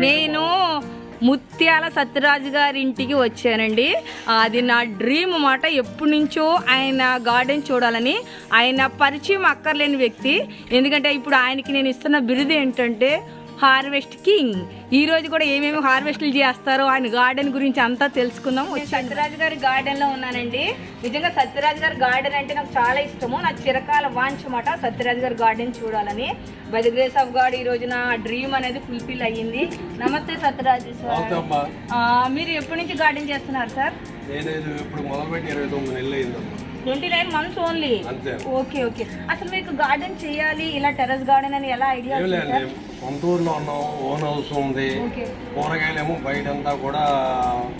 నేను ముత్యాల సత్యరాజు గారి ఇంటికి వచ్చానండి. అది నా డ్రీమ్ మాట. ఎప్పటి నుంచో ఆయన గార్డెన్ చూడాలని. ఆయన పరిచయం అక్కర్లేని వ్యక్తి. ఎందుకంటే ఇప్పుడు ఆయనకి నేను ఇస్తున్న బిరుదు ఏంటంటే హార్వెస్ట్ కింగ్. ఈ రోజు కూడా ఏమేమి హార్వెస్ట్లు చేస్తారో ఆయన గార్డెన్ గురించి అంతా తెలుసుకుందాం. సత్యరాజు గారి గార్డెన్ లో ఉన్నానండి. నిజంగా సత్యరాజు గారి గార్డెన్ అంటే నాకు చాలా ఇష్టము. నాకు చిరకాల వాంఛ మాట సత్యరాజు గారి గార్డెన్ చూడాలని. By the grace of God ఈ రోజు నా డ్రీమ్ అనేది ఫుల్ఫిల్ అయ్యింది. నమస్తే సత్యరాజు సార్. మీరు ఎప్పటి నుంచి గార్డెన్ చేస్తున్నారు sir? 29 months only. Okay okay. అసలు మీకు గార్డెన్ చేయాలి ఇలా టెర్రస్ గార్డెన్ అని ఎలా ఐడియా వచ్చింది? సొంత ఊర్లో ఉన్నాం, ఓన్ హౌస్ ఉంది. కూరగాయలేమో బయటంతా కూడా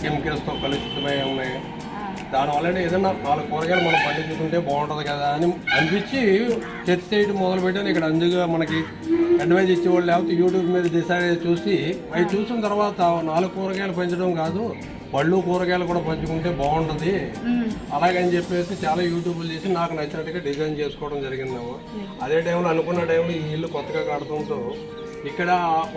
కెమికల్స్ తో కలుషితమై ఉన్నాయి. దానివల్ల ఏదైనా 4 కూరగాయలు మనం పండించుకుంటే బాగుంటుంది కదా అని అనిపించి చర్చ చేయడం మొదలు పెట్టాను. ఇక్కడ అందుగా మనకి అడ్వైజ్ ఇచ్చేవాళ్ళు లేకపోతే యూట్యూబ్ మీద డిసైడ్ చూసి అవి చూసిన తర్వాత 4 కూరగాయలు పెంచడం కాదు, పళ్ళు కూరగాయలు కూడా పంచుకుంటే బాగుంటుంది అలాగని చెప్పేసి చాలా యూట్యూబ్లు చేసి నాకు నచ్చినట్టుగా డిజైన్ చేసుకోవడం జరిగిందేమో. అదే టైంలో అనుకున్న టైంలో ఈ ఇల్లు కొత్తగా కడుతుంటూ ఇక్కడ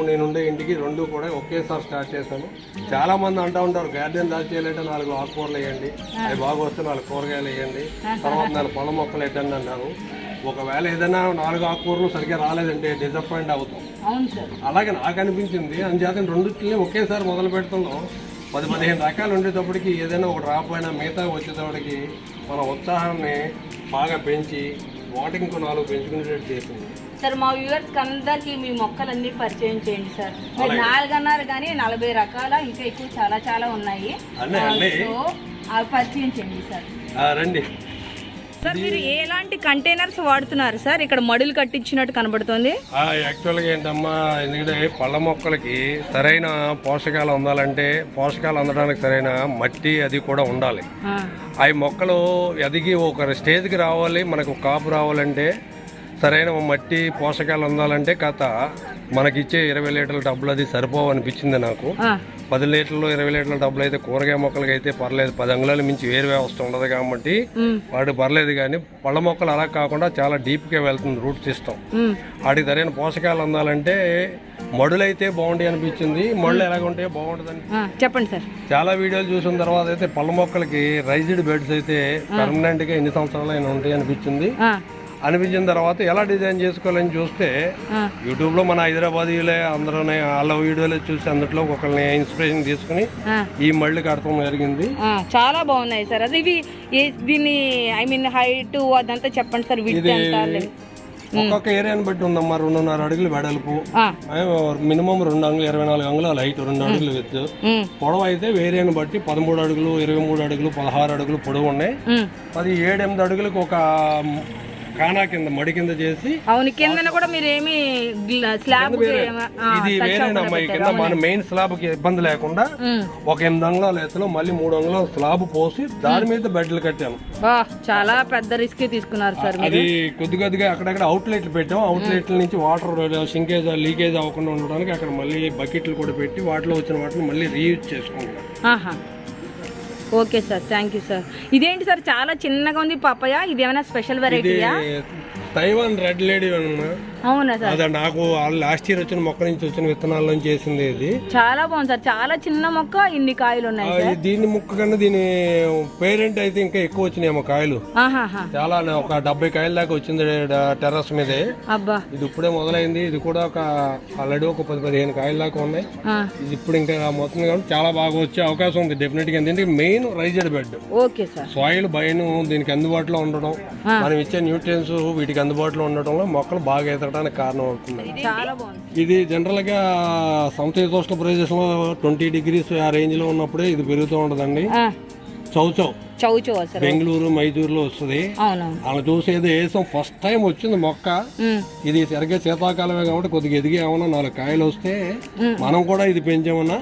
నేనుండే ఇంటికి 2 కూడా ఒకేసారి స్టార్ట్ చేశాను. చాలా మంది అంటూ ఉంటారు గార్డెన్ దాచి చేయాలంటే 4 ఆకుకూరలు వేయండి, అవి బాగా వస్తే 4 కూరగాయలు వేయండి, తర్వాత 4 పళ్ళ మొక్కలు వేయండి అంటారు. ఒకవేళ ఏదైనా 4 ఆకుకూరలు సరిగ్గా రాలేదంటే డిసప్పాయింట్ అవుతాం. అలాగే నాకు అనిపించింది. అందుచేత 2 ఒకేసారి మొదలు పెడుతున్నాం. 10-15 రకాలు ఉండేటప్పటికి ఏదైనా ఒకటి రాకపోయినా మిగతా వచ్చేటప్పటికి మన ఉత్సాహాన్ని బాగా పెంచి వాటికి 4 పెంచుకునేటట్టు చేసింది. సార్ మా వ్యూవర్స్ అందరికి మీ మొక్కలన్నీ పరిచయం చేయండి సార్. మీరు 4 అన్నారు కానీ 40 రకాల ఇంకా ఎక్కువ చాలా చాలా ఉన్నాయి. అవి పరిచయం చేయండి సార్. రండి సార్. మీరు ఎలాంటి కంటైనర్స్ వాడుతున్నారు సార్? ఇక్కడ మడులు కట్టించినట్టు కనబడుతుంది. యాక్చువల్గా ఏంటమ్మా, ఎందుకంటే పళ్ళ మొక్కలకి సరైన పోషకాలు అందడానికి సరైన మట్టి అది కూడా ఉండాలి. అవి మొక్కలు ఎదిగి ఒక స్టేజ్కి రావాలి, మనకు కాపు రావాలంటే సరైన మట్టి పోషకాలు అందాలంటే మనకిచ్చే 20 లీటర్ల డబ్బులు అది సరిపోవు అనిపించింది నాకు. 10 లీటర్లు 20 లీటర్ల డబ్బులు అయితే కూరగాయ మొక్కలకి అయితే పర్లేదు. 10 అంగుళాల మించి వేరు వ్యవస్థ ఉండదు కాబట్టి వాడు పర్లేదు. కానీ పళ్ళ మొక్కలు అలా కాకుండా చాలా డీప్గా వెళ్తుంది రూట్ సిస్టమ్. వాటికి సరైన పోషకాలు అందాలంటే మడులైతే బాగుంటాయి అనిపించింది. మడులు ఎలాగుంటే బాగుంటుందని చెప్పండి సార్. చాలా వీడియోలు చూసిన తర్వాత అయితే పళ్ళ మొక్కలకి రైజ్డ్ బెడ్స్ అయితే పర్మనెంట్ గా ఎన్ని సంవత్సరాలు అయినా ఉంటాయి అనిపించిన తర్వాత ఎలా డిజైన్ చేసుకోవాలని చూస్తే యూట్యూబ్ లో మన హైదరాబాదీలే అందరూ వాళ్ళ వీడియోలు చూసి అందులో ఒకరిని ఇన్స్పిరేషన్ తీసుకుని ఈ మళ్ళీ కడతాం జరిగింది. చాలా బాగున్నాయి సార్. అది దీన్ని హైట్ అదంతా చెప్పండి సార్. ఒక్కొక్క ఏరియాని బట్టి ఉందమ్మా. 2.5 అడుగులు వెడల్పు, మినిమం 2 అంగుళాలు 24 అంగుళాలు హైట్, 2 అడుగులు ఎత్తు. పొడవు అయితే ఏరియాని బట్టి 13 అడుగులు 23 అడుగులు 16 అడుగులు పొడవు ఉన్నాయి. 17-8 అడుగులకు ఒక కానా కింద మడి కింద చేసి కింద కూడా మీరు ఏమి స్లాబ్ ఇది వేరేనమ్మా. కింద మన మెయిన్ స్లాబ్ కి ఇబ్బంది లేకుండా ఒక 8 అంగుళాల ఎత్తులో మళ్ళీ 3 అంగుళాల స్లాబ్ పోసి దాని మీద బెడ్లు కట్టాను. చాలా పెద్ద రిస్క్ తీసుకున్నారు సార్. అది కొద్దిగా అక్కడక్కడ అవుట్లెట్లు పెట్టాం. అవుట్లెట్ల నుంచి వాటర్ సింకేజ్ లీకేజ్ అవ్వకుండా ఉండడానికి అక్కడ మళ్ళీ బకెట్లు కూడా పెట్టి వాటిలో వచ్చిన వాటిని మళ్ళీ రీయూజ్ చేసుకుంటాం. Okay sir, thank you sir. ఇదేంటి సార్ చాలా చిన్నగా ఉంది పపాయ? ఇది ఏమైనా స్పెషల్ వెరైటీయా? Taiwan red lady. అవునా సార్? అదే నాకు లాస్ట్ ఇయర్ వచ్చిన మొక్క నుంచి వచ్చిన విత్తనాల నుంచి చేసింది. ఇది చాలా బాగుంది సార్. చాలా చిన్న మొక్క, ఇన్ని కాయలు ఉన్నాయి. దీని మొక్క కన్నా దీని పేరెంట్ అయితే ఇంకా ఎక్కువ వచ్చినాయేమో కాయలు. చాలా ఒక 70 కాయల దాకా వచ్చింది టెర్రస్ మీదే. అబ్బా, ఇది ఇప్పుడే మొదలైంది. ఇది కూడా ఆల్రెడీ ఒక 10-15 కాయల దాకా ఉన్నాయి. ఇది ఇప్పుడు ఇంకా మొత్తం కాబట్టి చాలా బాగా వచ్చే అవకాశం ఉంది డెఫినెట్ గా. ఎందుకంటే main raised bed. Okay sir. Soil బయను దీనికి అందుబాటులో ఉండడం, మనం ఇచ్చే న్యూట్రియన్స్ వీటికి అందుబాటులో ఉండటంలో మొక్కలు బాగా ఎదగడానికి కారణం అవుతుంది. ఇది జనరల్ గా సమశీతోష్ణ ప్రదేశంలో 20 degrees ఆ రేంజ్ లో ఉన్నప్పుడే ఇది పెరుగుతూ ఉంటదండి. చౌచౌ బెంగళూరు మైసూరులో వస్తుంది. అలా చూసేది వేసాం. ఫస్ట్ టైం వచ్చింది మొక్క. ఇది సరిగ్గా శీతాకాలమే కాబట్టి కొద్దిగా ఎదిగి ఏమన్నా 4 కాయలు వస్తే మనం కూడా ఇది పెంచామన్నా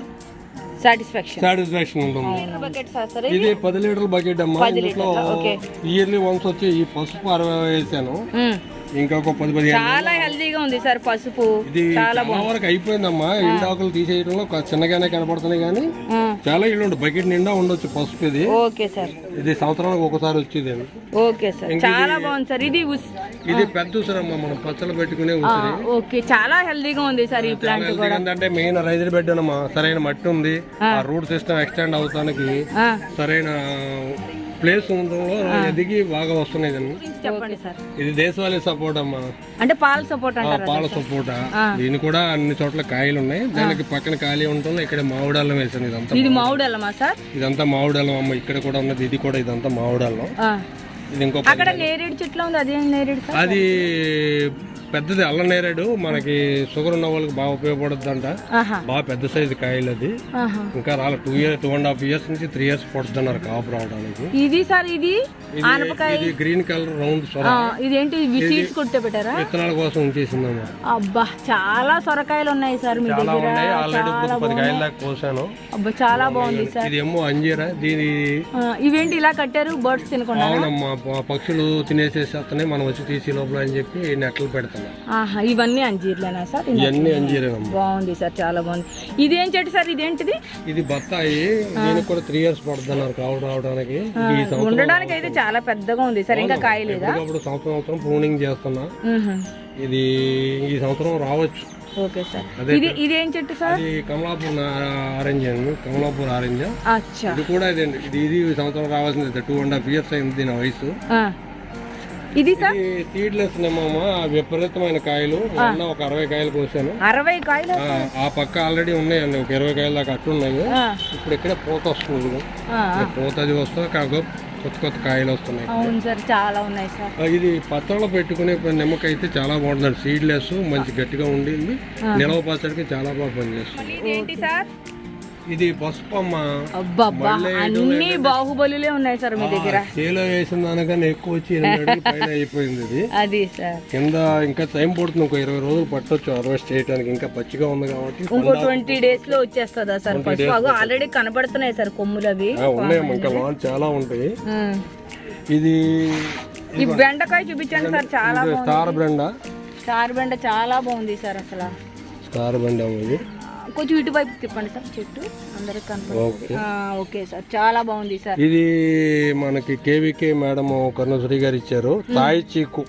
సాటిస్ఫాక్షన్ ఉంటుంది. ఇది 10 లీటర్ల బకెట్ అమ్మా. ఇంట్లో ఇయర్లీ వన్స్ వచ్చి ఈ పసుపు 60 వేసాను. ఇంకొక 10-15 చాలా హెల్దీగా ఉంది సార్ పసుపు. ఇది చాలా వరకు అయిపోయిందమ్మా. ఎండాకులు తీసేయడంలో చిన్నగానే కనపడుతున్నాయి కానీ చాలా ఇల్లు ఉంటుంది. బకెట్ నిండా ఉండొచ్చు పసుపు. ఇది ఓకే సార్. ఇది సంవత్సరానికి ఒకసారి వచ్చేది. ఓకే సార్, చాలా బాగుంది సార్. ఇది పెద్ద ఉసిరమ్మా, మనం పచ్చలు పెట్టుకునే ఉసిరి. ఓకే, చాలా హెల్దీగా ఉంది సార్ ఈ ప్లాంట్ కూడా. ఏంటంటే మెయిన్ రైతులు పెట్టానమ్మా, సరైన మట్టి ఉంది, ఆ రూట్ సిస్టమ్ ఎక్స్టెండ్ అవుతానికి సరైన ప్లేస్ ఉండడంలో ఎదిగి బాగా వస్తున్నాయి. చెప్పండి సార్. ఇది దేశవాళీ సపోర్ట్ అమ్మా, అంటే పాల సపోర్ట్ అంటారా? పాల సపోర్ట్. దీని కూడా అన్ని చోట్ల కాయలు ఉన్నాయి. దానికి పక్కన ఖాళీ ఉండటం ఇక్కడ మామిడాళ్ళం వేసాను. ఇదంతా ఇది మామిడాళ్ళమా సార్? ఇదంతా మామిడాళ్ళం అమ్మ. ఇక్కడ కూడా ఉన్నది, ఇది కూడా ఇదంతా మామిడాళ్ళం. ఇది ఇంకో అక్కడ నేరేడు చెట్లు ఉంది, అదే నేరేడు సార్? అది పెద్దది అల్ల నేరేడు. మనకి షుగర్ ఉన్న వాళ్ళకి బాగా ఉపయోగపడుతుంది అంట. బాగా పెద్ద సైజు కాయలు. అది ఇంకా రాలే. 2.5 years నుంచి 3 years పడుతుంది అన్నారు కాపు రావడానికి. ఇది సార్ ఇది ఇది గ్రీన్ కలర్ రౌండ్ సొర. ఇదేంటి సీడ్స్ కొట్టే పెట్టారా? విత్తనాల కోసం ఉంచేసిందమ్మా. అబ్బా, చాలా సొరకాయలు ఉన్నాయి సార్ మీ దగ్గర. ఆల్రెడీ 10 కాయల దాకా కోసాను. అబ్బా, చాలా బాగుంది సార్. ఇదేమో అంజీరా. దీని ఇవేంటి ఇలా కట్టారు? బర్డ్స్ తినకుండా? అవునమ్మా, పక్షులు తినేసేస్తున్నాయి, మనం వచ్చి తీసి లోపల అని చెప్పి నెట్లు పెడతాం. ఇవన్నీ అంజీర్లేనా సార్? ఇవన్నీ అంజీరేనమ్మా. బాగుంది సార్, చాలా బాగుంది. ఇదేం చెట్టు సార్? ఇదేంటిది? ఇది బత్తాయి. దీనికి కూడా 3 years పడుతుంది అన్నారు కావు రావడానికి. ఉండడానికి అయితే చాలా పెద్దగా ఉంది సార్. ఇంకా కాయ లేదా? అప్పుడు సంవత్సరం ప్రూనింగ్ చేస్తున్నా. ఇది ఈ సంవత్సరం రావచ్చు. Okay sir. ఇదేం చెట్టు సార్? ఇది కమలాపూర్ ఆరెంజ్ అండి. కమలాపూర్ ఆరెంజ్. ఇది కూడా ఇదండి. ఇది సంవత్సరం రావాల్సింది. 2.5 years అయింది దీని వయసు. ఇది సార్ సీడ్లెస్ నేమమ్మా. విపరీతమైన కాయలు. ఒక 60 కాయలు కోసాను. 60 కాయలు? ఆ పక్క ఆల్రెడీ ఉన్నాయండి, ఒక 20 కాయలు దాకా అట్టున్నాయి. ఇప్పుడు ఇక్కడే పూత వస్తుంది. పూత అది వస్తే కొత్త కాయలు వస్తున్నాయి. అవును సార్, చాలా ఉన్నాయి సార్. ఇది పచ్చళ్ళలో పెట్టుకునే నిమ్మకాయ అయితే చాలా బాగుంటుంది. సీడ్లెస్, మంచి గట్టిగా ఉండింది. నిలవ పచ్చడికి చాలా బాగా పనిచేస్తుంది. ఇది పసుపు అమ్మ. అన్ని బాహుబలులే ఉన్నాయి సార్ మీ దగ్గర. చేలో వేసిన దానికన్నా ఎక్కువ వచ్చి 8 అడుగుల పైన అయిపోయింది ఇది. అది సార్ కింద ఇంకా టైం పడుతుంది. ఒక 20 రోజులు పట్టొచ్చు హార్వెస్ట్ చేయడానికి. ఇంకా పచ్చిగా ఉంది కాబట్టి ఇంకో 20 days లో వచ్చేస్తుందా సార్ పసుపు? ఆల్రెడీ కనబడుతున్నాయి సార్ కొమ్ములు. అవి ఉన్నాయమ్మా, ఇంకా లాంగ్ చాలా ఉంటాయి. ఇది ఈ బెండకాయ చూపించండి సార్. చాలా స్టార్ బెండ. స్టార్ బెండ చాలా బాగుంది సార్. అసలు స్టార్ బెండ ఇది. కొంచెం ఇటువైపు తిప్పండి సార్ చెట్టు, అందరికి కనపడుతుంది. ఓకే సార్, చాలా బాగుంది సార్. ఇది మనకి కేవీకే మేడం కరుణశ్రీ గారు ఇచ్చారు. తాయి చీకు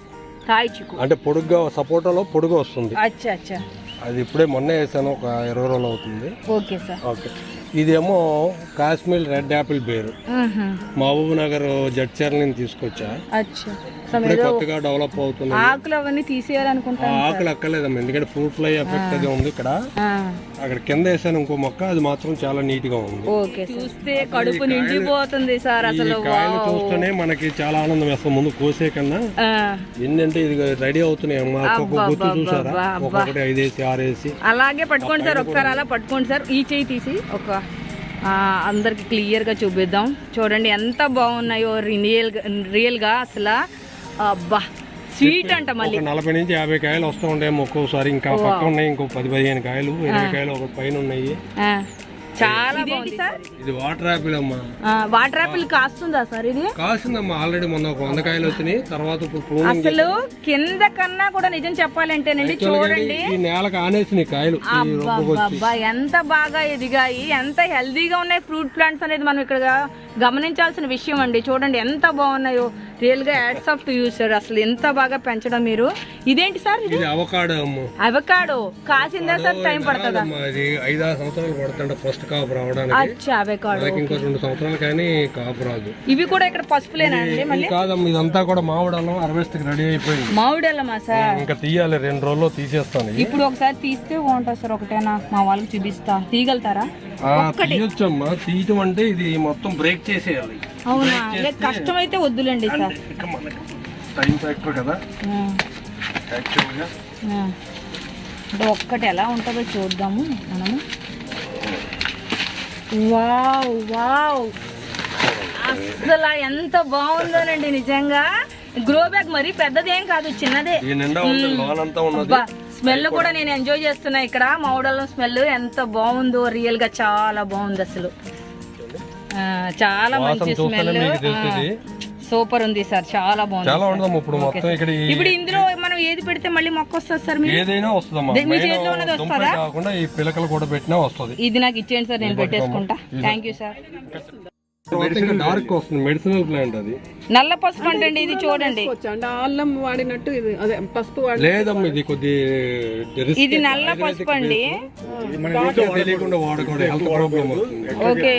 అంటే పొడుగ్గా, సపోటాలో పొడుగు వస్తుంది. అది ఇప్పుడే మొన్న వేసాను, ఒక 20 రోజులు అవుతుంది. Okay sir. ఓకే. ఇదేమో కాశ్మీర్ రెడ్ యాపిల్ బేరు. మహబూబ్ నగర్ జడ్చర్ల నుంచి తీసుకొచ్చా. కొత్తగా డెవలప్ అవుతుంది. ఆకులు అవన్నీ తీసేయాలనుకుంటా. ఆకులు అక్కర్లేదమ్మా, ఎందుకంటే ఫ్రూట్ ఫ్లై ఎఫెక్ట్ అది ఉంది ఇక్కడ. అక్కడ కింద వేసాను ఇంకో మొక్క, అది మాత్రం చాలా నీట్ గా ఉంది. చూస్తే కడుపు నిండిపోతుంది సార్. అసలు కాయలు చూస్తేనే మనకి చాలా ఆనందం వేస్తాం. ముందు కోసే కన్నా ఏంటంటే ఇది రెడీ అవుతున్నాయి అమ్మా. ఒక్కొక్క గుర్తు చూసారా? ఒక్కొక్కటి 5 వేసి 6 వేసి. అలాగే పట్టుకోండి సార్, ఒకసారి అలా పట్టుకోండి సార్. ఈ చేయి తీసి ఒక అందరికి క్లియర్ గా చూపిద్దాం. చూడండి ఎంత బాగున్నాయో రియల్ గా. అసలు అబ్బా, స్వీట్ అంట. మళ్ళీ 40 నుంచి 50 కాయలు వస్తూ ఉంటాయి ఒక్కోసారి. ఇంకా పక్క ఉన్నాయి ఇంకో 10-15 కాయలు, 20 కాయలు ఒక పైన ఉన్నాయి. చాలా బాగుంది సార్. ఇది వాటర్ యాపిల్ అమ్మా. వాటర్ యాపిల్ కాస్తుందా సార్? ఇది కాస్తుందమ్మా. ఆల్రెడీ మొన్న ఒక 100 కాయలు వచ్చినాయి. తర్వాత అసలు కింద కన్నా కూడా నిజం చెప్పాలంటేనండి, చూడండి ఈ నేలకు ఆనేసినాయి కాయలు. ఎంత బాగా ఎదిగాయి, ఎంత హెల్దీగా ఉన్నాయి ఫ్రూట్ ప్లాంట్స్ అనేది మనం ఇక్కడ గమనించాల్సిన విషయం అండి. చూడండి ఎంత బాగున్నాయో. రియల్ గా hats off to you sir. అసలు ఎంత బాగా పెంచడం మీరు. ఇదేంటి సార్? ఇది అవకాడో. అవకాడో కాసిందా సార్? టైం పడుతుందా? 5-6 సంవత్సరాలు పడుతుంట ఫస్ట్ కాపు రావడానికి. అవకాడో ఇంకో 2 సంవత్సరాలు కానీ కాపు రాదు. ఇవి కూడా ఇక్కడ పసుపులేనా అండి? మళ్ళీ కాదమ్మా, ఇదంతా కూడా మామిడల్లం హార్వెస్ట్ కి రెడీ అయిపోయింది. మామిడల్లమా సార్? ఇంకా తీయాలి, 2 రోజుల్లో తీసేస్తాను. ఇప్పుడు ఒకసారి తీస్తే బాగుంటుంది సార్. ఒకటేనా మా వాళ్ళకి చూపిస్తా. తీయగలుగుతారా? తీయొచ్చమ్మా. తీయటం అంటే ఇది మొత్తం బ్రేక్ చేసేయాలి. అవునా? కష్టం అయితే వద్దులేండి సార్. టైం ఫ్యాక్టర్ కదా. అంటే ఒక్కటి ఎలా ఉంటుందో చూద్దాము మనము. వావ్ వావ్, అసలు ఎంత బాగుందోనండి నిజంగా. గ్రో బ్యాగ్ మరి పెద్దదేం కాదు, చిన్నదే. స్మెల్ కూడా నేను ఎంజాయ్ చేస్తున్నా ఇక్కడ. మామిడల్లం స్మెల్ ఎంత బాగుందో. రియల్ గా చాలా బాగుంది అసలు. చాలా మంచి స్మెల్. సూపర్ ఉంది సార్, చాలా బాగుంది. ఇప్పుడు ఇందులో మనం మనం ఏది పెడితే మళ్ళీ మొక్క వస్తుంది సార్? ఏదైనా వస్తుందమ్మా, మీ చేతిలో ఉన్నది వస్తుందా? కాకుండా ఈ పిలకలు కూడా పెట్టినా వస్తుంది. ఇది నాకు ఇచ్చేయండి సార్, నేను పెట్టేసుకుంటా. Thank you sir. డార్క్ వస్తుంది, మెడిసినల్ ప్లాంట్ అది. నల్ల పసుపు అంటే ఇది చూడండి, అల్లం వాడినట్టు అదే పసుపు లేదమ్మా, ఇది కొద్ది ఇది నల్ల పసుపు అండి. తెలియకుండా వాడకూడదు, హెల్త్ ప్రాబ్లం వస్తుంది. ఓకే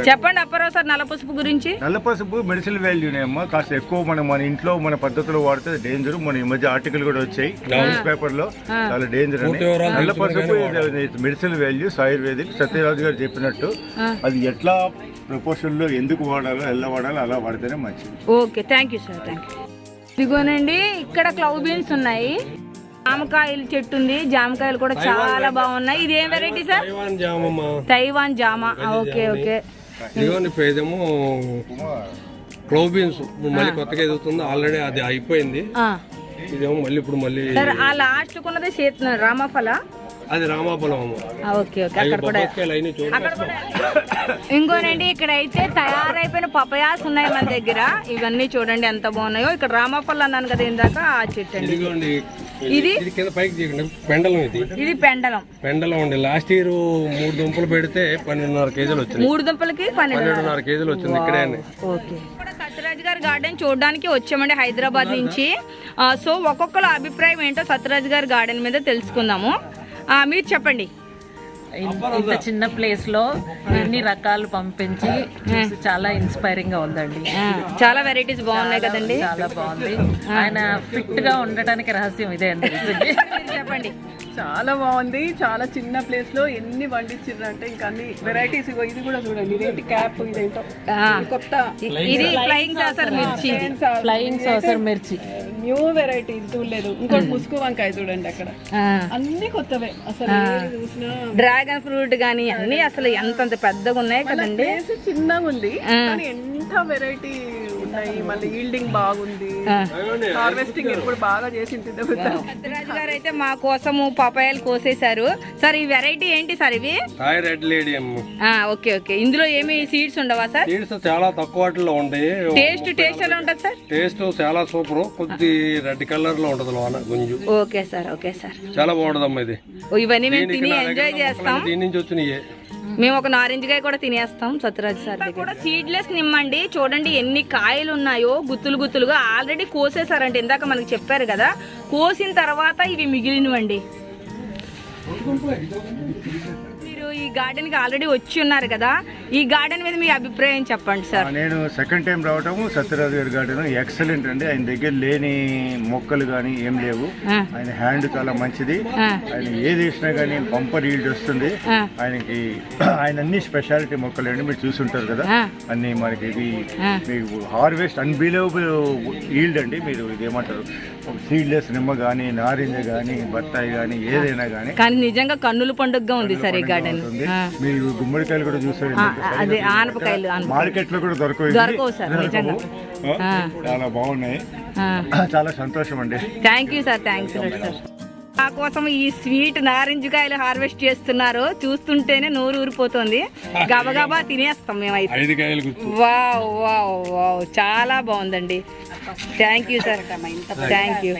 చెప్పండి అప్పారావు సార్ నల్ల పసుపు గురించి. నల్ల పసుపు మెడిసిన్ వాల్యూనే అమ్మా, కాస్త ఎక్కువ మన ఇంట్లో మన పద్ధతిలో వాడితే డేంజర్. మన ఈ మధ్య ఆర్టికల్ కూడా వచ్చాయి న్యూస్ పేపర్ లో, చాలా డేంజర్ అని. నల్ల పసుపు మెడిసిన్ వాల్యూస్ ఆయుర్వేదిక్ సత్యరాజు గారు చెప్పినట్టు అది ఎట్లా ప్రపోర్షన్ లో ఎందుకు వాడాలో ఎలా వాడాలో అలా వాడితేనే మంచిది. Okay thank you sir, thank you. ఇదిగోనండి ఇక్కడ క్లౌ బీన్స్ ఉన్నాయి, జామకాయలు చెట్టు ఉంది, జామకాయలు కూడా చాలా బాగున్నాయి. ఇది ఏం వెరైటీ సార్? తైవాన్ జామ. Okay okay. ఇదేమో క్లౌ బీన్స్, మళ్ళీ కొత్తగా ఎదుగుతుంది, ఆల్రెడీ అది అయిపోయింది. ఇదేమో మళ్ళీ ఇప్పుడు మళ్ళీ సార్ ఆ లాస్ట్ కొన్నది రామఫల, అది రామాఫలం. Okay okay. అక్కడ కూడా ఇంకోనండి ఇక్కడ అయితే తయారైపోయిన పపయాస్ ఉన్నాయి మన దగ్గర. ఇవన్నీ చూడండి ఎంత బాగున్నాయో. ఇక్కడ రామఫల్ అన్నాను కదా ఇందాక, ఆ చెట్టు అండి ఇది. కింద పైకి పెండలం, ఇది పెండలం. పెండలం అండి. లాస్ట్ ఇయర్ 3 దుంపలు పెడితే 12.5 కేజీలు వచ్చింది. 3 దుంపలకి 12.5 కేజీలు వచ్చింది ఇక్కడే. ఓకే. సత్యరాజ్ గారి గార్డెన్ చూడడానికి వచ్చామండి హైదరాబాద్ నుంచి. సో ఒక్కొక్కరు అభిప్రాయం ఏంటో సత్యరాజ్ గారి గార్డెన్ మీద తెలుసుకుందాము. మీరు చెప్పండి. ఇంత చిన్న ప్లేస్ లో ఎన్ని రకాలు పంపించి చాలా ఇన్స్పైరింగ్ గా ఉందండి. చాలా వెరైటీస్ బాగున్నాయి కదండి. చాలా బాగుంది. ఆయన ఫిట్ గా ఉండటానికి రహస్యం ఇదే అండి. చెప్పండి. చాలా బాగుంది. చాలా చిన్న ప్లేస్ లో ఎన్ని పండించారంటే ఇంకా అన్ని వెరైటీస్. ఇది కూడా చూడండి, ఇదేంటి క్యాప్, ఇదేంటో కొత్త, ఇది ఫ్లయింగ్ సాసర్ మిర్చి. ఫ్లయింగ్ సాసర్ మిర్చి న్యూ వెరైటీ చూడలేదు. ఇంకోటి ముసుగు వంకాయ చూడండి, అక్కడ అన్ని కొత్తవే. అసలు చూసినా డ్రాగన్ ఫ్రూట్ గానీ అన్ని అసలు ఎంతంత పెద్దగా ఉన్నాయి కదండి. చిన్నగా ఉంది కానీ ఎంత వెరైటీ ఉన్నాయి. మళ్ళీ ఈల్డింగ్ బాగుంది, హార్వెస్టింగ్ ఇప్పుడు బాగా చేసింది. సత్యరాజ్ గారు అయితే మా కోసము పపాయాలు కోసేశారు. సార్ ఈ వెరైటీ ఏంటి సార్? ఇవి రెడ్ లేడీ. Okay okay. ఇందులో ఏమి సీడ్స్ ఉండవా సార్? సీడ్స్ చాలా తక్కువ వాటిలో ఉంటాయి. టేస్ట్ ఎలా ఉంటుంది సార్? టేస్ట్ చాలా సూపర్. కొద్ది రెడ్ కలర్ లో ఉంటది లోన గుంజు. Okay sir, okay sir. చాలా బాగుంటదమ్మా ఇది. ఇవన్నీ మేము తిని ఎంజాయ్ చేస్తాం. దీని నుంచి వచ్చినాయి. మేము ఒక నారింజకాయ కూడా తినేస్తాం సత్యరాజ్ సార్ దగ్గర. కూడా సీడ్లెస్ నిమ్మండి. చూడండి ఎన్ని కాయలు ఉన్నాయో, గుత్తులు గుత్తులుగా ఆల్రెడీ కోసేసారంటే ఇందాక మనకి చెప్పారు కదా. కోసిన తర్వాత ఇవి మిగిలినవండి. మీరు ఈ గార్డెన్ కి ఆల్రెడీ వచ్చి ఉన్నారు కదా, ఈ గార్డెన్ మీద మీ అభిప్రాయం చెప్పండి సార్. నేను సెకండ్ టైం రావటం సత్యరాజు గారి గార్డెన్ ఎక్సలెంట్ అండి. ఆయన దగ్గర లేని మొక్కలు కానీ ఏం లేవు. ఆయన హ్యాండ్ చాలా మంచిది. ఆయన ఏది వేసినా కానీ బంపర్ ఈల్డ్ వస్తుంది ఆయనకి. ఆయన అన్ని స్పెషాలిటీ మొక్కలు అండి, మీరు చూసుంటారు కదా అన్ని. మనకి ఇది మీకు హార్వెస్ట్ అన్బిలీవబుల్ ఈల్డ్ అండి. మీరు ఇదేమంటారు, సీడ్లెస్ నిమ్మ కానీ, నారింజ కానీ, బత్తాయి కానీ, ఏదైనా కానీ. కానీ నిజంగా కన్నుల పండుగగా ఉంది సార్ ఈ గార్డెన్. మీరు గుమ్మడికాయలు కూడా చూసారు, అదే ఆనపకాయలు మార్కెట్ లో కూడా దొరకవు సార్ నిజంగా. చాలా బాగున్నాయి. చాలా సంతోషం అండి. Thank you sir, thanks sir. మా కోసం ఈ స్వీట్ నారింజకాయలు హార్వెస్ట్ చేస్తున్నారు. చూస్తుంటేనే నోరు ఊరిపోతుంది. గబగబా తినేస్తాం మేమైతే. వావ్ వావ్ వావ్, చాలా బాగుందండి. Thank you sir, thank you.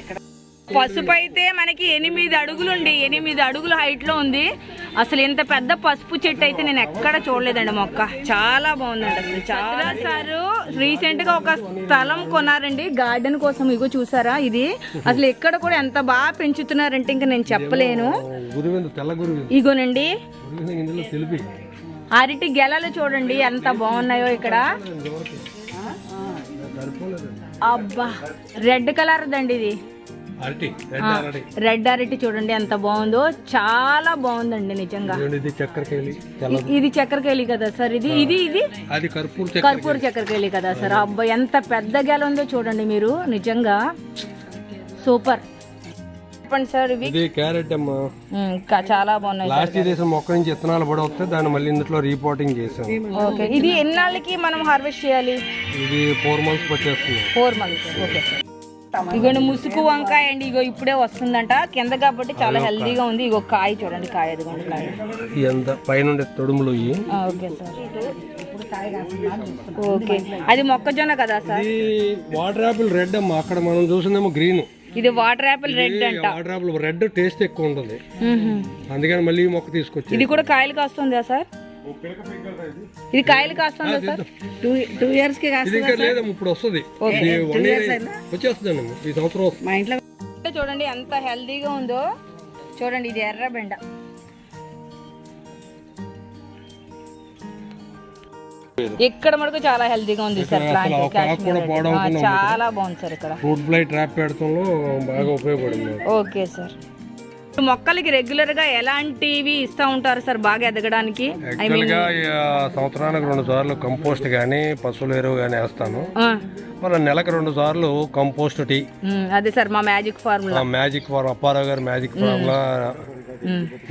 పసుపు అయితే మనకి 8 అడుగులుండి, 8 అడుగుల హైట్ లో ఉంది. అసలు ఇంత పెద్ద పసుపు చెట్టు అయితే నేను ఎక్కడ చూడలేదండి. మొక్క చాలా బాగుందండి అసలు. చాలా సారు రీసెంట్ గా ఒక స్థలం కొన్నారండి గార్డెన్ కోసం. ఇగో చూసారా, ఇది అసలు ఎక్కడ కూడా ఎంత బాగా పెంచుతున్నారంటే ఇంకా నేను చెప్పలేను. ఇగోనండి అరటి గెలలు చూడండి ఎంత బాగున్నాయో ఇక్కడ. అబ్బా రెడ్ కలర్ దండి ఇది. రెడ్ అరటి చూడండి ఎంత బాగుందో. చాలా బాగుందండి నిజంగా. ఇది చక్కెరకేళి కదా సార్? ఇది ఇది ఇది కర్పూర చక్కెరకేళి కదా సార్? అబ్బా ఎంత పెద్ద గెల ఉందో చూడండి మీరు. నిజంగా సూపర్. చెప్పండి సార్. ఇవి క్యారెట్ అమ్మా, చాలా బాగున్నాయి. లాస్ట్ దేశం మొక్క నుంచి విత్తనాలు పడి వస్తే దాన్ని మళ్ళీ ఇందులో రీపోర్టింగ్ చేసాం. ఓకే. ఇది ఎన్నాళ్ళకి మనం హార్వెస్ట్ చేయాలి? ఇది 4 months పట్టేస్తుంది. 4 months. Okay sir. ఇగోండి ముసుగు వంకాయ అండి, ఇగో ఇప్పుడే వస్తుందంట కింద కాబట్టి చాలా హెల్దీగా ఉంది. ఇగో కాయ చూడండి, కాయ ఎదుగుండి ఎంత పైన తొడుములు. Okay sir, okay. అది మొక్కజొన్న కదా సార్? వాటర్ యాపిల్ రెడ్ అమ్మా, అక్కడ మనం చూసిందేమో గ్రీన్. ఇది వాటర్ యాపిల్ రెడ్ అంట. వాటర్ యాపిల్ రెడ్ టేస్ట్ ఎక్కువ ఉంటుంది, అందుకని మళ్ళీ ఈ మొక్క తీసుకొచ్చి. ఇది కూడా కాయలు కాస్తుందా సార్? ఇది కాయలు కాస్తుందా సార్? 2 years కి ఇది ఇంకా లేదమ్మా, ఇప్పుడు వస్తుంది. 1 year వచ్చేస్తుందండి ఈ సంవత్సరం. మా ఇంట్లో చూడండి ఎంత హెల్దీగా ఉందో చూడండి. ఇది ఎర్ర బెండ. ఇక్కడ మనకు చాలా హెల్దీగా ఉంది సార్ ప్లాంట్. చాలా బాగుంది సార్. ఇక్కడ ఫ్రూట్ ఫ్లై ట్రాప్ పెడతంలో బాగా ఉపయోగపడింది. Okay sir. మొక్కలకి రెగ్యులర్ గా ఎలాంటివి ఇస్తా ఉంటారు సార్ బాగా ఎదగడానికి? సంవత్సరానికి 2 సార్లు కంపోస్ట్ గానీ పశువుల ఎరువు గానీ వేస్తాను. మళ్ళీ నెలకు 2 సార్లు కంపోస్ట్ టీ. అదే సార్ మా magic formula. Magic farm Apparao గారు మ్యాజిక్ ఫార్ములా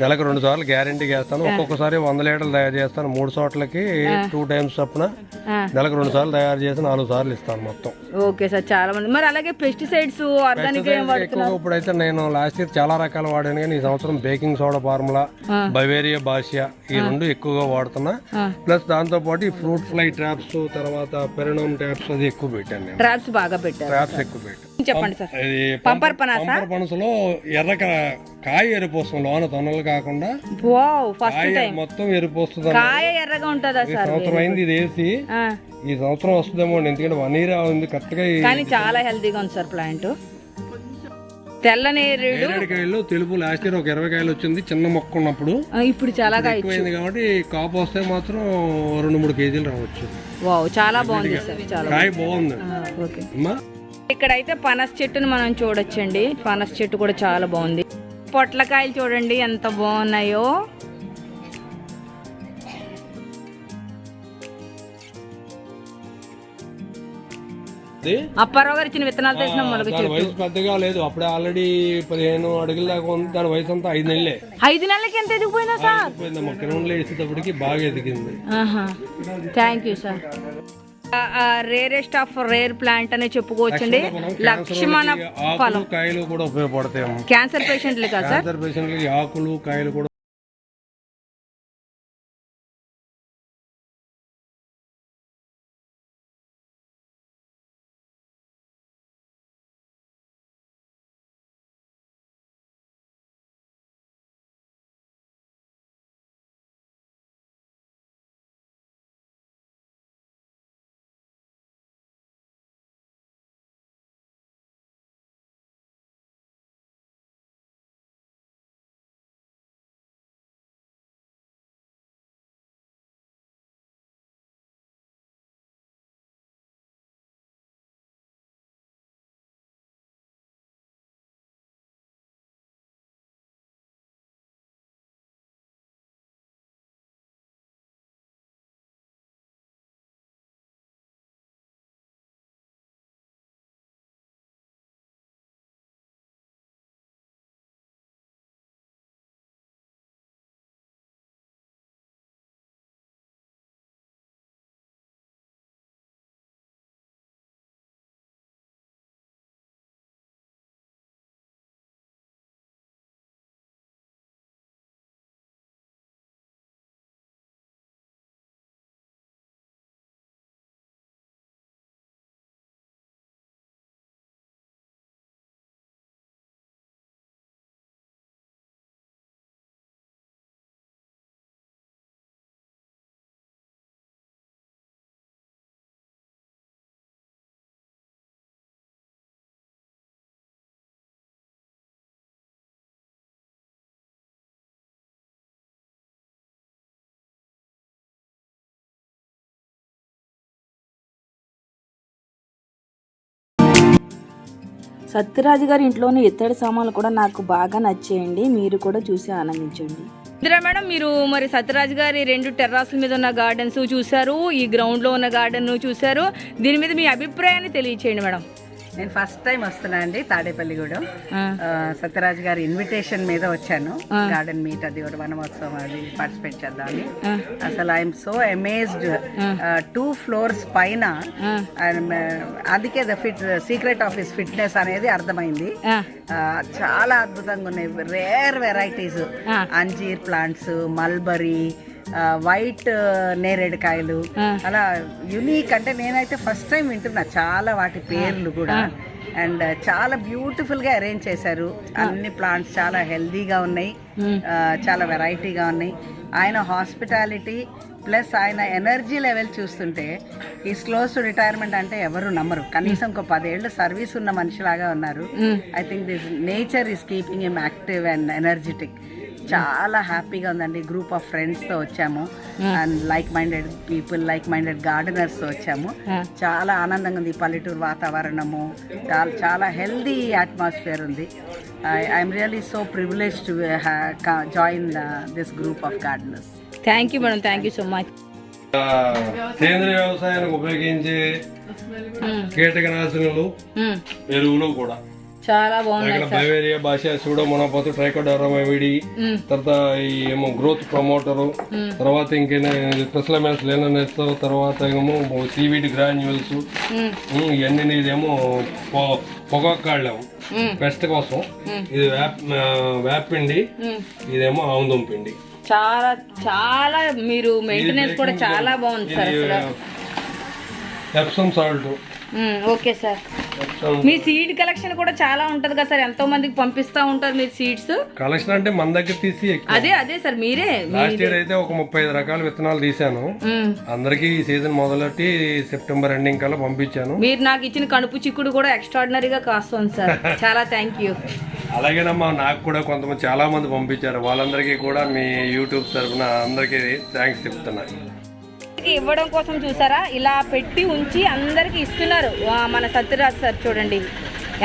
నెలకు 2 సార్లు గ్యారంటీగా వేస్తాను. ఒక్కొక్కసారి 100 లీటర్లు తయారు చేస్తాను. 3 చోట్లకి 2 times చొప్పున నెలకు 2 సార్లు తయారు చేసి 4 సార్లు ఇస్తాను మొత్తం. ఓకే సార్, చాలా మంది. మరి అలాగే పెస్టిసైడ్స్ ఆర్గానిక్ ఇప్పుడైతే నేను లాస్ట్ ఇయర్ చాలా రకాలు వాడాను, కానీ ఈ సంవత్సరం బేకింగ్ సోడా ఫార్ములా, బవేరియా బాషియా ఈ 2 ఎక్కువగా వాడుతున్నా. ప్లస్ దాంతో పాటు ఈ ఫ్రూట్ ఫ్లై ట్రాప్స్, తర్వాత పెరనోమ్ ట్రాప్స్ అది ఎక్కువ పెట్టాను నేను. ట్రాప్స్ బాగా పెట్టారు. ట్రాప్స్ ఎక్కువ పెట్టాను. చెప్పండి సార్. పంపర్ పనసలో ఎర్ర కాయ ఎరిపోస్తుంది, లోన తొనలు కాకుండా మొత్తం ఎరిపోస్తుంది. కాయ ఎర్రగా ఉంటుందా సార్? సంవత్సరం అయింది ఇది వేసి, ఈ సంవత్సరం వస్తుందేమో, ఎందుకంటే 1 year ఉంది కరెక్ట్ గా. కానీ చాలా హెల్దీగా ఉంది సార్ ప్లాంట్. తెల్ల నేరేడు తెలుపు లాస్ట్ ఇయర్ ఒక 20 కాయలు వచ్చింది చిన్న మొక్క ఉన్నప్పుడు. ఇప్పుడు చాలా ఎక్కువైంది కాబట్టి కాపు వస్తే మాత్రం 2-3 కేజీలు రావచ్చు. వావ్, చాలా బాగుంది సార్. చాలా కాయ బాగుంది. ఓకే. ఇక్కడైతే పనస చెట్టును మనం చూడొచ్చండి. పనస చెట్టు కూడా చాలా బాగుంది. పొట్లకాయలు చూడండి ఎంత బాగున్నాయో. అప్పారావు గారు ఇచ్చిన విత్తనాలు తెచ్చిన మొలక చెట్టు. వయసు పెద్దగా లేదు, అప్పుడే ఆల్రెడీ 15 అడుగుల దాకా ఉంది. దాని వయసు అంతా 5 నెలలే. 5 నెలలకి ఎంత ఎదిగిపోయిందా సార్? కిరణంలో వేసేటప్పటికి బాగా ఎదిగింది. Thank you sir. Rarest of rare plant అనే చెప్పుకోవచ్చండి. లక్ష్మణ ఫలం. కాయలు కూడా ఉపయోగపడతాయి క్యాన్సర్ పేషెంట్లు కదా సార్? క్యాన్సర్ పేషెంట్లకి ఆకులు కాయలు కూడా. సత్యరాజు గారి ఇంట్లోని ఇత్తడి సామాన్లు కూడా నాకు బాగా నచ్చేయండి. మీరు కూడా చూసి ఆనందించండి. ఇందిరా మేడం, మీరు మరి సత్యరాజు గారి 2 టెర్రాసుల మీద ఉన్న గార్డెన్స్ చూశారు, ఈ గ్రౌండ్ లో ఉన్న గార్డెన్ చూశారు. దీని మీద మీ అభిప్రాయాన్ని తెలియచేయండి మేడం. నేను ఫస్ట్ టైం వస్తున్నా అండి తాడేపల్లిగూడెం. సత్యరాజ్ గారి ఇన్విటేషన్ మీద వచ్చాను. గార్డెన్ మీట్ అది ఒక వనమోత్సవం అది పార్టిసిపేట్ చేద్దామని. అసలు ఐఎమ్ సో అమేజ్డ్. 2 floors పైన అందుకే the secret of his fitness అనేది అర్థమైంది. చాలా అద్భుతంగా ఉన్నాయి. రేర్ వెరైటీస్, అంజీర్ ప్లాంట్స్, మల్బరీ, వైట్ నేరేడుకాయలు, అలా యునీక్. అంటే నేనైతే ఫస్ట్ టైం వింటున్నా చాలా వాటి పేర్లు కూడా. అండ్ చాలా బ్యూటిఫుల్ గా అరేంజ్ చేశారు. అన్ని ప్లాంట్స్ చాలా హెల్దీగా ఉన్నాయి, చాలా వెరైటీగా ఉన్నాయి. ఆయన హాస్పిటాలిటీ ప్లస్ ఆయన ఎనర్జీ లెవెల్ చూస్తుంటే ఈస్ క్లోజ్ టు రిటైర్మెంట్ అంటే ఎవరు నమ్మరు. కనీసం ఒక 10 ఏళ్ళు సర్వీస్ ఉన్న మనిషిలాగా ఉన్నారు. I think this nature is keeping him active and energetic. చాలా హ్యాపీగా ఉందండి. గ్రూప్ ఆఫ్ ఫ్రెండ్స్తో వచ్చాము and like minded people, like minded గార్డెనర్స్తో వచ్చాము. చాలా ఆనందంగా ఉంది. పల్లెటూరు వాతావరణము, చాలా చాలా హెల్దీ అట్మాస్ఫియర్ ఉంది. I'm really so privilege to join this group of gardeners. Thank you madam, thank you so much. సేంద్రియ వ్యవసాయానికి ఉపయోగించే కీటకనాశనులు, ఎరువులు కూడా చాలా బాగుంది. బవేరియా భాష, సూడోమోనాస్, ట్రైకోడర్మా విడి, తర్వాత ఈ ఏమో గ్రోత్ ప్రమోటరు, తర్వాత ఇంకేమో క్రిసలమెన్స్ లెననెస్, తర్వాత ఏమో సీవీడ్ గ్రాన్యూల్స్, ఇవన్నీ ఇదేమో పొగాకాళ్ళేమో పెస్ట్ కోసం, ఇది వేపిండి, ఇదేమో ఆముదం పిండి. చాలా చాలా మీరు మెయింటెనెన్స్ కూడా చాలా బాగుంది సార్. అసలు ఎప్సమ్ సాల్ట్. Okay sir. మీ సీడ్ కలెక్షన్ కూడా చాలా ఉంటది కదా సార్, ఎంతో మందికి పంపిస్తా ఉంటారు మీరు సీడ్స్. కలెక్షన్ అంటే మన దగ్గర తీసి అదే సార్ మీరే. లాస్ట్ ఇయర్ అయితే ఒక 35 రకాల విత్తనాలు తీసాను. అందరికి ఈ సీజన్ మొదలెట్టి సెప్టెంబర్ ఎండింగ్ కల్లా పంపించాను. మీరు నాకు ఇచ్చిన కడుపు చిక్కుడు కూడా ఎక్స్ట్రాడినరీగా కాస్తుంది సార్. చాలా థ్యాంక్ యూ. అలాగేనమ్మా, నాకు కూడా కొంతమంది చాలా మంది పంపించారు. వాళ్ళందరికీ కూడా మీ యూట్యూబ్ తరఫున అందరికీ థ్యాంక్స్ చెప్తున్నాను. ఇవ్వడం కోసం చూసారా, ఇలా పెట్టి ఉంచి అందరికి ఇస్తున్నారు. మన సత్యరాజ్ సార్ చూడండి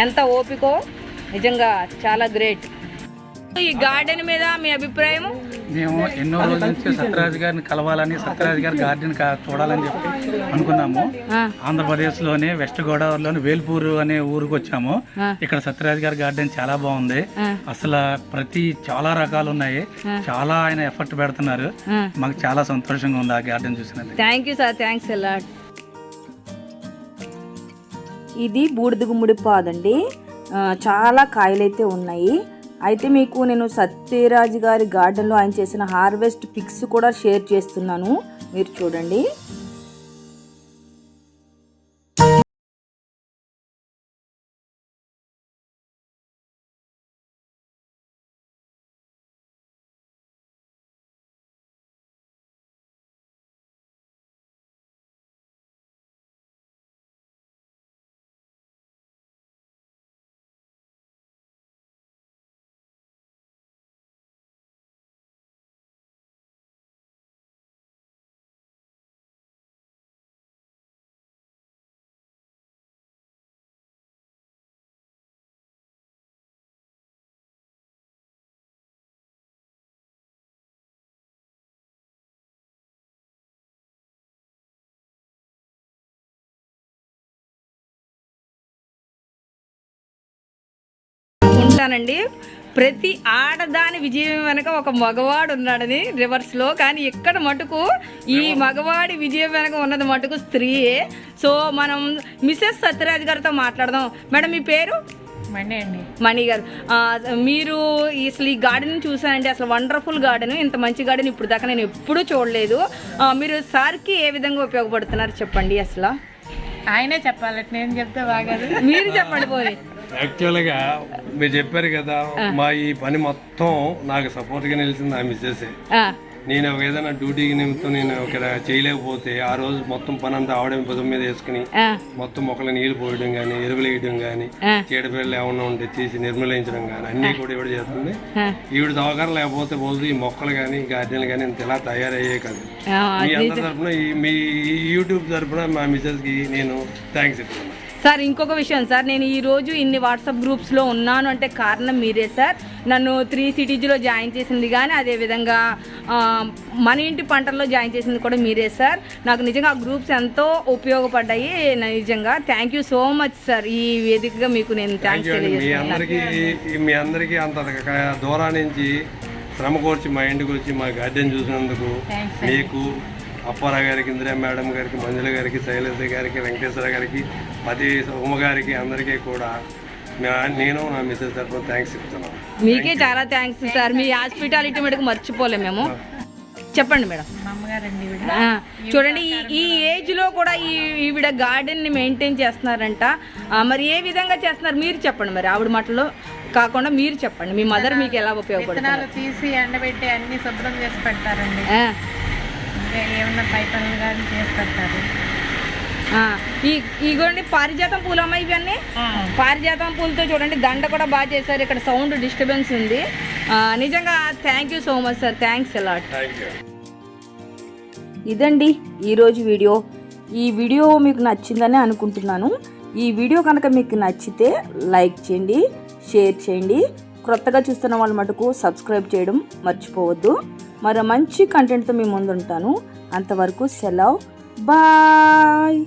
ఎంత ఓపికో, నిజంగా చాలా గ్రేట్. ఈ గార్డెన్ మీద మీ అభిప్రాయం? మేము ఎన్నో రోజుల నుంచి సత్యరాజ్ గారిని కలవాలని, సత్యరాజ్ గారి గార్డెన్ చూడాలని చెప్పి అనుకున్నాము. ఆంధ్రప్రదేశ్ లోనే వెస్ట్ గోదావరిలోని వేల్పూరు అనే ఊరికి వచ్చాము. ఇక్కడ సత్యరాజ్ గారి గార్డెన్ చాలా బాగుంది. అసలు చాలా రకాలు ఉన్నాయి. చాలా ఆయన ఎఫర్ట్ పెడుతున్నారు. మాకు చాలా సంతోషంగా ఉంది ఆ గార్డెన్ చూసినది. Thank you sir, thanks a lot. ఇది బూడిద గుమ్మడి పాదండి. చాలా కాయలైతే ఉన్నాయి. అయితే మీకు నేను సత్యరాజ్ గారి గార్డెన్లో ఆయన చేసిన హార్వెస్ట్ పిక్స్ కూడా షేర్ చేస్తున్నాను, మీరు చూడండి. ఉంటానండి. ప్రతి ఆడదాని విజయం వెనక ఒక మగవాడు ఉన్నాడని రివర్స్లో, కానీ ఇక్కడ మటుకు ఈ మగవాడి విజయం వెనక ఉన్నది మటుకు స్త్రీయే. సో మనం మిసెస్ సత్యరాజ్ గారితో మాట్లాడదాం. మేడం మీ పేరు? మణి అండి. మణి గారు, మీరు అసలు ఈ గార్డెన్ చూసానండి. అసలు వండర్ఫుల్ గార్డెన్. ఇంత మంచి గార్డెన్ ఇప్పుడు దాకా నేను ఎప్పుడూ చూడలేదు. మీరు సార్కి ఏ విధంగా ఉపయోగపడుతున్నారు చెప్పండి. అసలు ఆయనే చెప్పాలంటే నేను చెప్తే బాగా, మీరు చెప్పండి పోయి. యాక్చువల్గా మీరు చెప్పారు కదా, మా ఈ పని మొత్తం నాకు సపోర్ట్గా నిలిచింది ఆ మిస్సెస్. నేను ఏదైనా డ్యూటీకి నిమిత్తం నేను ఇక్కడ చేయలేకపోతే ఆ రోజు మొత్తం పని అంతా ఆవిడ భుజం మీద వేసుకుని మొత్తం మొక్కలు నీళ్లు పోయడం కానీ, ఎరువులు వేయడం కానీ, చీడపిల్లలు ఏమన్నా ఉంటే తీసి నిర్మూలించడం కానీ అన్నీ కూడా ఈవిడ చేస్తుంది. ఈవిడ సహకారం లేకపోతే పోదు ఈ మొక్కలు కానీ గార్డెన్లు కానీ ఇంత ఇలా తయారయ్యే కాదు. మీ అందరి తరఫున, మీ యూట్యూబ్ తరఫున మా మిస్సెస్కి నేను థ్యాంక్స్ చెప్తున్నాను. సార్ ఇంకొక విషయం సార్, నేను ఈరోజు ఇన్ని వాట్సాప్ గ్రూప్స్లో ఉన్నాను అంటే కారణం మీరే సార్. నన్ను 3 సిటీస్లో జాయిన్ చేసింది కానీ అదేవిధంగా మన ఇంటి పంటల్లో జాయిన్ చేసింది కూడా మీరే సార్. నాకు నిజంగా ఆ గ్రూప్స్ ఎంతో ఉపయోగపడ్డాయి. నిజంగా thank you so much sir. ఈ వేదికగా మీకు నేను థ్యాంక్స్ తెలియజేస్తున్నాను. మీ అందరికీ అంత దూరం నుంచి శ్రమ కోర్చి మా ఇంటికి వచ్చి మా గార్డెన్ చూసినందుకు మీకు, అప్పారావు గారికి, ఇందిరా మేడం గారికి, మంజుల గారికి, శైలజ గారికి, వెంకటేశ్వర గారికి, పతి ఉమ గారికి అందరికీ కూడా నేను నా మిస్సెస్ తరఫున థ్యాంక్స్ చెప్తున్నాను. మీకే చాలా థ్యాంక్స్ సార్. మీ హాస్పిటాలిటీ మటుకు మర్చిపోలేము మేము. చెప్పండి మేడం. చూడండి ఈ ఏజ్లో కూడా ఈవిడ గార్డెన్ని మెయింటైన్ చేస్తున్నారంట. మరి ఏ విధంగా చేస్తున్నారు మీరు చెప్పండి. మరి ఆవిడ మాటలో కాకుండా మీరు చెప్పండి, మీ మదర్ మీకు ఎలా ఉపయోగపడుతున్నారు? తీసి ఎండబెట్టి అన్ని శుభ్రం చేసి పెడతారండి. ఏమన్నా పై పనులు కానీ చేసి పెడతారు. ఇగోండి పారిజాతం పూలు అమ్మ, ఇవన్నీ పారిజాతం పూలతో చూడండి దండ కూడా బాగా చేశారు. ఇక్కడ సౌండ్ డిస్టర్బెన్స్ ఉంది. నిజంగా thank you so much sir. Thanks a lot. ఇదండి ఈరోజు వీడియో. ఈ వీడియో మీకు నచ్చిందని అనుకుంటున్నాను. ఈ వీడియో కనుక మీకు నచ్చితే లైక్ చేయండి, షేర్ చేయండి. క్రొత్తగా చూస్తున్న వాళ్ళ మటుకు సబ్స్క్రైబ్ చేయడం మర్చిపోవద్దు. మరో మంచి కంటెంట్తో మీ ముందు ఉంటాను. అంతవరకు సెలవు, బాయ్.